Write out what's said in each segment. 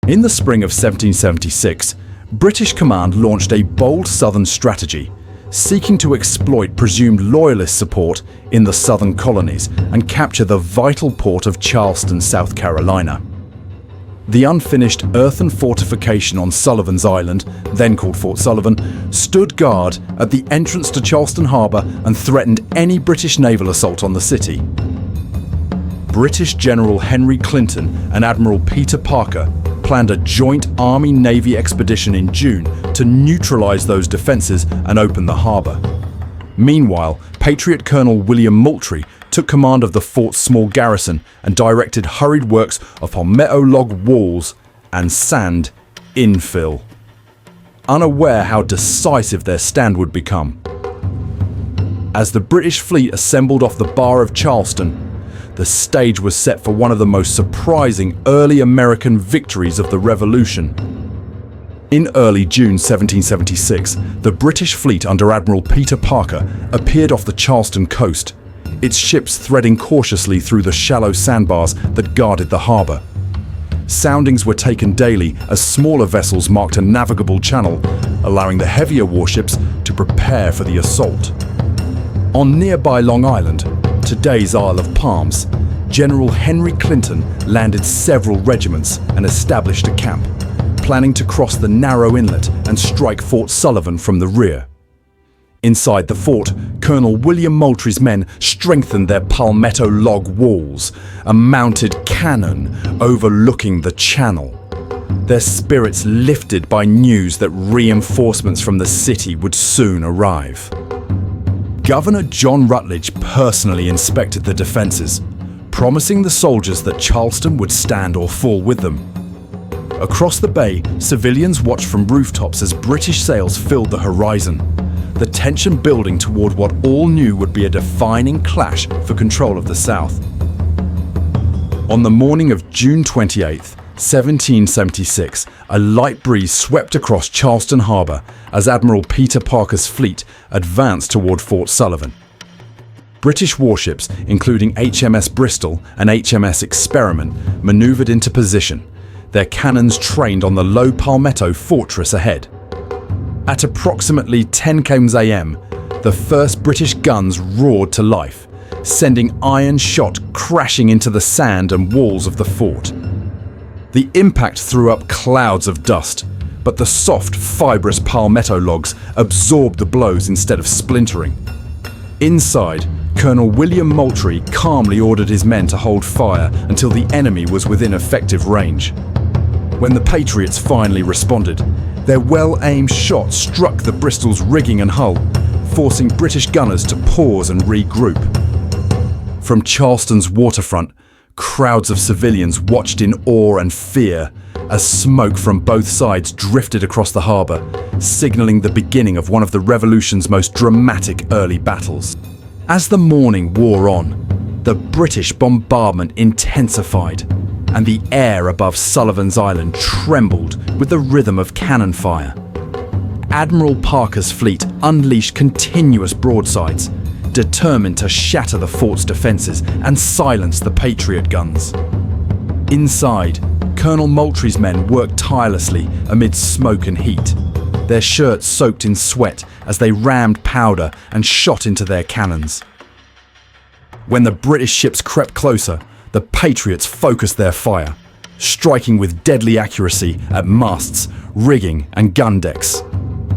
In the spring of 1776, British command launched a bold southern strategy, seeking to exploit presumed loyalist support in the southern colonies and capture the vital port of Charleston, South Carolina. The unfinished earthen fortification on Sullivan's Island, then called Fort Sullivan, stood guard at the entrance to Charleston Harbour and threatened any British naval assault on the city. British General Henry Clinton and Admiral Peter Parker planned a joint Army-Navy expedition in June to neutralise those defences and open the harbour. Meanwhile, Patriot Colonel William Moultrie took command of the fort's small garrison and directed hurried works of palmetto log walls and sand infill, unaware how decisive their stand would become. As the British fleet assembled off the bar of Charleston, the stage was set for one of the most surprising early American victories of the Revolution. In early June 1776, the British fleet under Admiral Peter Parker appeared off the Charleston coast, its ships threading cautiously through the shallow sandbars that guarded the harbour. Soundings were taken daily as smaller vessels marked a navigable channel, allowing the heavier warships to prepare for the assault. On nearby Long Island, today's Isle of Palms, General Henry Clinton landed several regiments and established a camp, planning to cross the narrow inlet and strike Fort Sullivan from the rear. Inside the fort, Colonel William Moultrie's men strengthened their palmetto log walls, a mounted cannon overlooking the channel. Their spirits lifted by news that reinforcements from the city would soon arrive. Governor John Rutledge personally inspected the defences, promising the soldiers that Charleston would stand or fall with them. Across the bay, civilians watched from rooftops as British sails filled the horizon, the tension building toward what all knew would be a defining clash for control of the South. On the morning of June 28, 1776, a light breeze swept across Charleston Harbour as Admiral Peter Parker's fleet advanced toward Fort Sullivan. British warships, including HMS Bristol and HMS Experiment, manoeuvred into position, their cannons trained on the low Palmetto fortress ahead. At approximately 10 km a.m., the first British guns roared to life, sending iron shot crashing into the sand and walls of the fort. The impact threw up clouds of dust, but the soft, fibrous palmetto logs absorbed the blows instead of splintering. Inside, Colonel William Moultrie calmly ordered his men to hold fire until the enemy was within effective range. When the Patriots finally responded, their well-aimed shot struck the Bristol's rigging and hull, forcing British gunners to pause and regroup. From Charleston's waterfront, crowds of civilians watched in awe and fear as smoke from both sides drifted across the harbour, signalling the beginning of one of the Revolution's most dramatic early battles. As the morning wore on, the British bombardment intensified, and the air above Sullivan's Island trembled with the rhythm of cannon fire. Admiral Parker's fleet unleashed continuous broadsides, determined to shatter the fort's defences and silence the Patriot guns. Inside, Colonel Moultrie's men worked tirelessly amid smoke and heat, their shirts soaked in sweat as they rammed powder and shot into their cannons. When the British ships crept closer, the Patriots focused their fire, striking with deadly accuracy at masts, rigging and gun decks.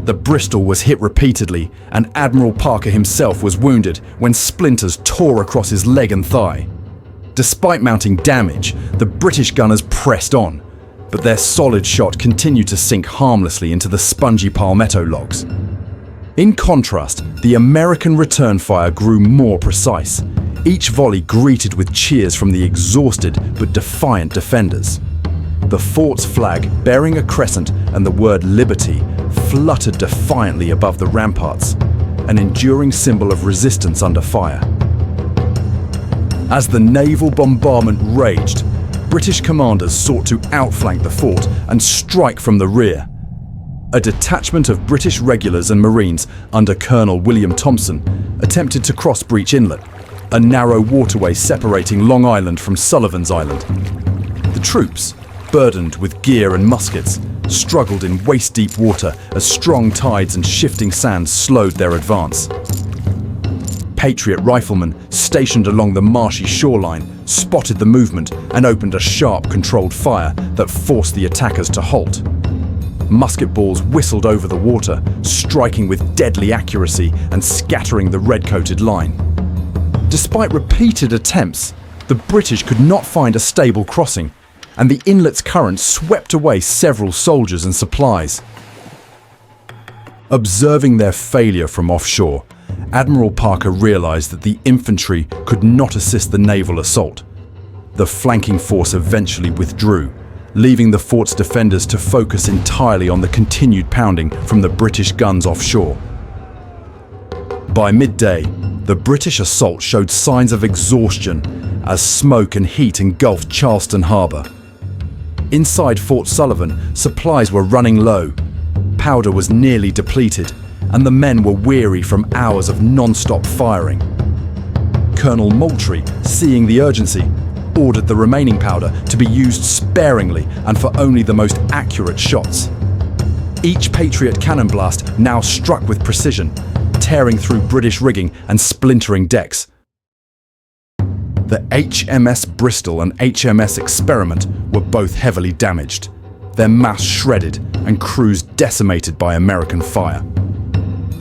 The Bristol was hit repeatedly, and Admiral Parker himself was wounded when splinters tore across his leg and thigh. Despite mounting damage, the British gunners pressed on, but their solid shot continued to sink harmlessly into the spongy palmetto logs. In contrast, the American return fire grew more precise, each volley greeted with cheers from the exhausted but defiant defenders. The fort's flag, bearing a crescent and the word liberty, fluttered defiantly above the ramparts, an enduring symbol of resistance under fire. As the naval bombardment raged, British commanders sought to outflank the fort and strike from the rear. A detachment of British regulars and Marines under Colonel William Thompson attempted to cross Breach Inlet, a narrow waterway separating Long Island from Sullivan's Island. The troops, burdened with gear and muskets, struggled in waist-deep water as strong tides and shifting sands slowed their advance. Patriot riflemen stationed along the marshy shoreline spotted the movement and opened a sharp, controlled fire that forced the attackers to halt. Musket balls whistled over the water, striking with deadly accuracy and scattering the red-coated line. Despite repeated attempts, the British could not find a stable crossing, and the inlet's current swept away several soldiers and supplies. Observing their failure from offshore, Admiral Parker realized that the infantry could not assist the naval assault. The flanking force eventually withdrew, leaving the fort's defenders to focus entirely on the continued pounding from the British guns offshore. By midday, the British assault showed signs of exhaustion as smoke and heat engulfed Charleston Harbor. Inside Fort Sullivan, supplies were running low, powder was nearly depleted, and the men were weary from hours of non-stop firing. Colonel Moultrie, seeing the urgency, ordered the remaining powder to be used sparingly and for only the most accurate shots. Each Patriot cannon blast now struck with precision, tearing through British rigging and splintering decks. The HMS Bristol and HMS Experiment were both heavily damaged, their masts shredded and crews decimated by American fire.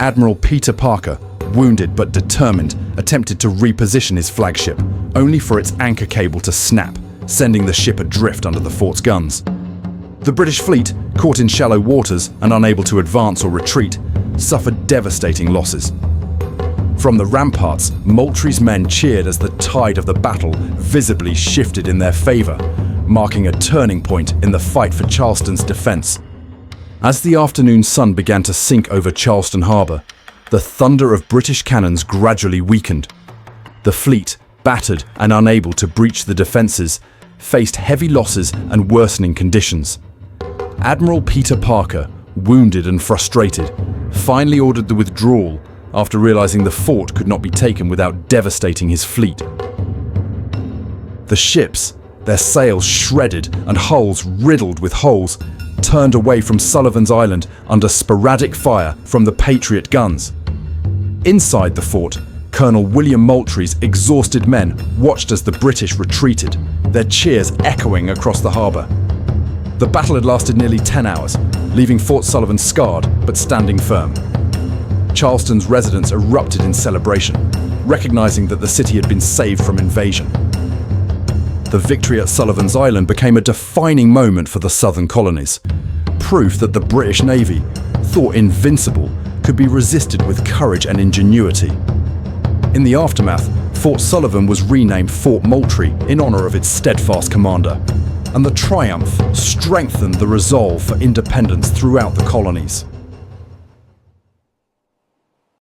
Admiral Peter Parker, wounded but determined, attempted to reposition his flagship, only for its anchor cable to snap, sending the ship adrift under the fort's guns. The British fleet, caught in shallow waters and unable to advance or retreat, suffered devastating losses. From the ramparts, Moultrie's men cheered as the tide of the battle visibly shifted in their favor, marking a turning point in the fight for Charleston's defense. As the afternoon sun began to sink over Charleston Harbor, the thunder of British cannons gradually weakened. The fleet, battered and unable to breach the defenses, faced heavy losses and worsening conditions. Admiral Peter Parker, wounded and frustrated, finally ordered the withdrawal after realizing the fort could not be taken without devastating his fleet. The ships, their sails shredded and hulls riddled with holes, turned away from Sullivan's Island under sporadic fire from the Patriot guns. Inside the fort, Colonel William Moultrie's exhausted men watched as the British retreated, their cheers echoing across the harbor. The battle had lasted nearly 10 hours, leaving Fort Sullivan scarred but standing firm. Charleston's residents erupted in celebration, recognizing that the city had been saved from invasion. The victory at Sullivan's Island became a defining moment for the southern colonies, proof that the British Navy, thought invincible, could be resisted with courage and ingenuity. In the aftermath, Fort Sullivan was renamed Fort Moultrie in honor of its steadfast commander, and the triumph strengthened the resolve for independence throughout the colonies.